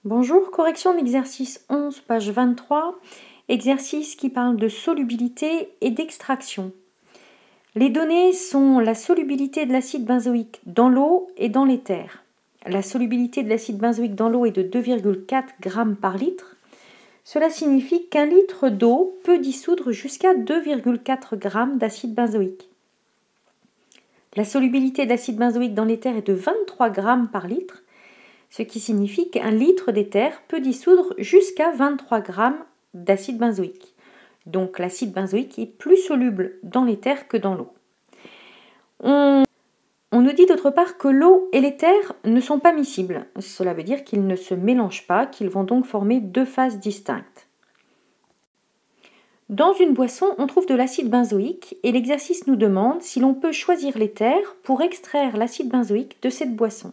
Bonjour, correction d'exercice 11, page 23, exercice qui parle de solubilité et d'extraction. Les données sont la solubilité de l'acide benzoïque dans l'eau et dans l'éther. La solubilité de l'acide benzoïque dans l'eau est de 2,4 g par litre. Cela signifie qu'un litre d'eau peut dissoudre jusqu'à 2,4 g d'acide benzoïque. La solubilité de l'acide benzoïque dans l'éther est de 23 g par litre, ce qui signifie qu'un litre d'éther peut dissoudre jusqu'à 23 g d'acide benzoïque. Donc l'acide benzoïque est plus soluble dans l'éther que dans l'eau. On nous dit d'autre part que l'eau et l'éther ne sont pas miscibles. Cela veut dire qu'ils ne se mélangent pas, qu'ils vont donc former deux phases distinctes. Dans une boisson, on trouve de l'acide benzoïque et l'exercice nous demande si l'on peut choisir l'éther pour extraire l'acide benzoïque de cette boisson.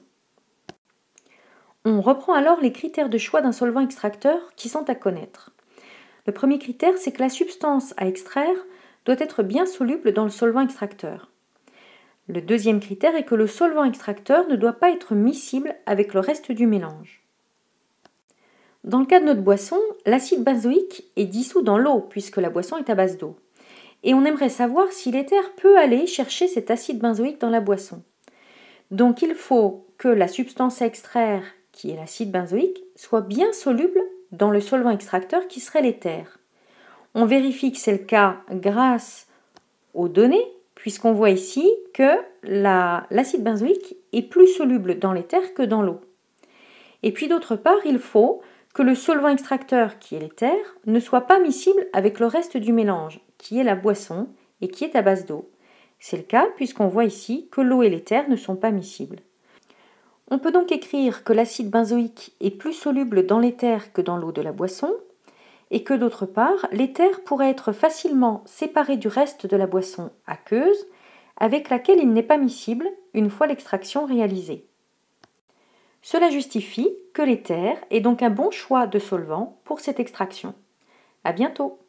On reprend alors les critères de choix d'un solvant extracteur qui sont à connaître. Le premier critère, c'est que la substance à extraire doit être bien soluble dans le solvant extracteur. Le deuxième critère est que le solvant extracteur ne doit pas être miscible avec le reste du mélange. Dans le cas de notre boisson, l'acide benzoïque est dissous dans l'eau puisque la boisson est à base d'eau. Et on aimerait savoir si l'éther peut aller chercher cet acide benzoïque dans la boisson. Donc il faut que la substance à extraire, qui est l'acide benzoïque, soit bien soluble dans le solvant extracteur qui serait l'éther. On vérifie que c'est le cas grâce aux données, puisqu'on voit ici que l'acide benzoïque est plus soluble dans l'éther que dans l'eau. Et puis d'autre part, il faut que le solvant extracteur, qui est l'éther, ne soit pas miscible avec le reste du mélange, qui est la boisson et qui est à base d'eau. C'est le cas puisqu'on voit ici que l'eau et l'éther ne sont pas miscibles. On peut donc écrire que l'acide benzoïque est plus soluble dans l'éther que dans l'eau de la boisson et que d'autre part, l'éther pourrait être facilement séparé du reste de la boisson aqueuse avec laquelle il n'est pas miscible une fois l'extraction réalisée. Cela justifie que l'éther est donc un bon choix de solvant pour cette extraction. À bientôt!